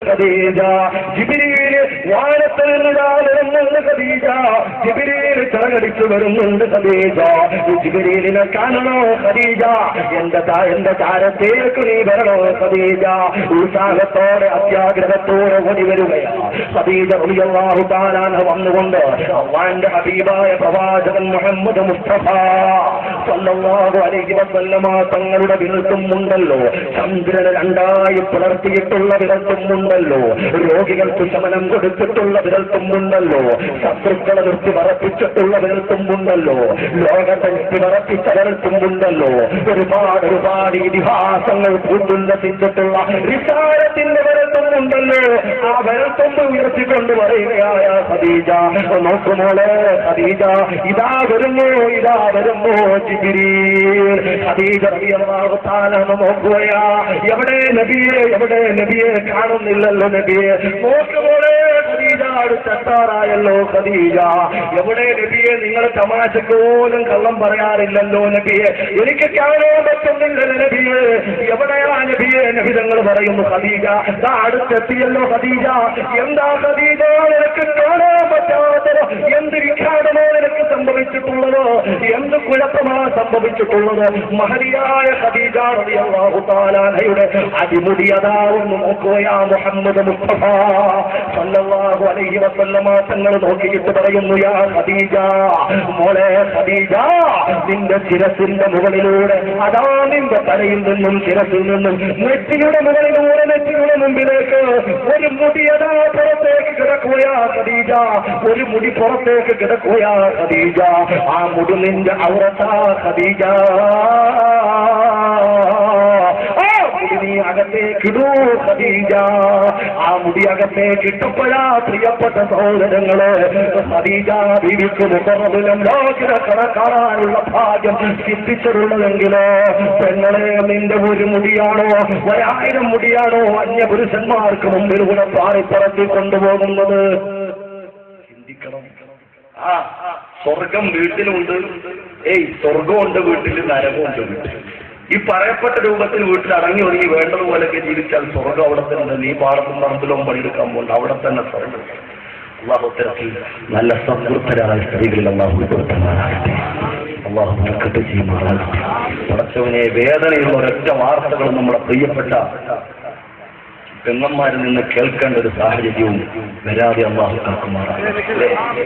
ഖദീജ. ജിബ്രീൽ വാനത്തിൽ നിന്നിറങ്ങുന്ന ഖദീജ. ജിബ്രീൽ ചിറകടിച്ചു വരുന്നുണ്ട് ഖദീജ. ജിബ്രീലിനെ കാണണോ ഖദീജ? എന്റെ താരത്തേക്ക് നീ വരണോ ഖദീജ? ഉത്സാഹത്തോടെ അത്യാഗ്രഹത്തോടെ ഓടി വരികയാണ് ഖദീജ റളിയല്ലാഹു തആല അൻഹ. വന്നുകൊണ്ട് അല്ലാഹുവിന്റെ ഹബീബായ പ്രവാചകൻ മുഹമ്മദ് മുസ്തഫ സല്ലല്ലാഹു അലൈഹി വസല്ലമ തങ്ങളുടെ വിരൽത്തുമുണ്ടല്ലോ, ചന്ദ്രനെ രണ്ടായി പിളർത്തിയിട്ടുള്ള വിരൽത്തുമുണ്ടല്ലോ, രോഗികൾക്ക് ശമനം കൊടുത്തിട്ടുള്ള വിരൽത്തുമുണ്ടല്ലോ, ശത്രുക്കളെ നിർത്തി വറപ്പിച്ചിട്ടുള്ള വിരൽത്തുമുണ്ടല്ലോ, ലോകത്തെ നിർത്തി വറപ്പിച്ച വിരൽത്തുമുണ്ടല്ലോ, ഒരുപാട് ഇതിഹാസങ്ങൾ പൂണ്ടുല്ലസിച്ചിട്ടുള്ള റിസാലത്തിന്റെ വിരൽത്തുമുണ്ടല്ലോ. ആ വിരൽത്തുമ്പ് ഉയർത്തിക്കൊണ്ട് പറയുകയായ ഖദീജ, നോക്കുമോളെ ഖദീജ, ഇതാ വരുന്നു ജിബ്രീൽ. ഖദീജ റളിയല്ലാഹു തആല നോക്കുകയാ, എവിടെ നബിയെ കാണുന്നില്ലല്ലോ നബിയെ. നോക്കുമോളെ ഖദീജ, അടുത്തെത്താറായല്ലോ ഖദീജ. എവിടെ നബിയെ? നിങ്ങൾ തമാശക്ക് പോലും കള്ളം പറയാറില്ലല്ലോ നബിയെ. എനിക്ക് കാണാൻ പറ്റുന്നില്ലല്ലോ നബിയെ. എവിടെയാ നബിയെ? നബി തങ്ങൾ പറയുന്നു, ഖദീജ അടുത്തെത്തിയല്ലോ ഖദീജ. എന്താ ഖദീജ നിനക്ക് കാണാൻ പറ്റാത്തതോ? എന്ത് വിഖ്യാതമോ നിനക്ക് സംഭവിച്ചിട്ടുള്ളതോ? എന്ത് കുഴപ്പമാണ് സംഭവിച്ചിട്ടുള്ളത്? മഹതിയായ ഖദീജ റളിയല്ലാഹു തആല അൻഹയുടെ അടിമുടിയതാ ഒന്ന് നോക്കുകയാ മുഹമ്മദ് മുസ്തഫ സല്ലല്ലാഹു അലൈഹി വസല്ലമ തങ്ങൾ നോക്കിയിട്ട് പറയുന്നു, യാ ഖദീജ, മോളെ ഖദീജ, നിന്റെ ശിരസിന്റെ മുകളിലൂടെ, അതാ നിന്റെ തലയിൽ നിന്നും ശിരസിൽ നിന്നും നെറ്റിയുടെ മുകളിലൂടെ, നെറ്റിയുടെ മുമ്പിലേക്ക് ഒരു മുടിയതാ പുറത്തേക്ക് കിടക്കുകയാ ഖദീജ. ഒരു മുടി പുറത്തേക്ക് കിടക്കുകയാ ഖദീജ. ആ മുടി നിന്റെ ഔറത്താ ഖദീജ. നീ അകത്തേക്കിടൂ ഖദീജ. ആ മുടി അകത്തേക്ക് ഇട്ടപ്പോഴാ പ്രിയപ്പെട്ട സഹോദരങ്ങള്, ഖദീജ ബീവിക്ക് മുഖറബിലും ലോകരെ കാണാനുള്ള ഭാഗ്യം സിദ്ധിച്ചിട്ടുള്ളതെങ്കിലോ, പെങ്ങളെ നിന്റെ ഒരു മുടിയാണോ 1000 മുടിയാണോ അന്യ പുരുഷന്മാർക്ക് മുമ്പിൽ കൂടെ പാറിപ്പറത്തി കൊണ്ടുപോകുന്നത്? ചിന്തിക്കണം. സ്വർഗം വീട്ടിലുണ്ട്. സ്വർഗമുണ്ട് വീട്ടിൽ, നരകമുണ്ട് വീട്ടിൽ. ഈ പറയപ്പെട്ട രൂപത്തിൽ വീട്ടിൽ അടങ്ങി ഒതുങ്ങി വേണ്ടതുപോലെയൊക്കെ ജീവിച്ചാൽ സ്വർഗം അവിടെ തന്നെ. നീ പാടത്തും പറമ്പിലും പണിയെടുക്കാൻ പോകണ്ട, അവിടെ തന്നെ സ്വർഗം. അള്ളാഹു തരത്തിൽ നല്ല സമൃദ്ധരായ സ്ത്രീകളിൽ അള്ളാഹു കൊടുത്തമാറാകട്ടെ. അള്ളാഹു നൽകട്ടെ ചെയ്യുമാറാകട്ടെ. പടച്ചവനെ, വേദനയുള്ള ഒരൊറ്റ വാർത്തകളും നമ്മുടെ പ്രിയപ്പെട്ട പെങ്ങന്മാരിൽ നിന്ന് കേൾക്കേണ്ട ഒരു സാഹചര്യവും വരാതെ അള്ളാഹു കാക്കുമാറാകട്ടെ.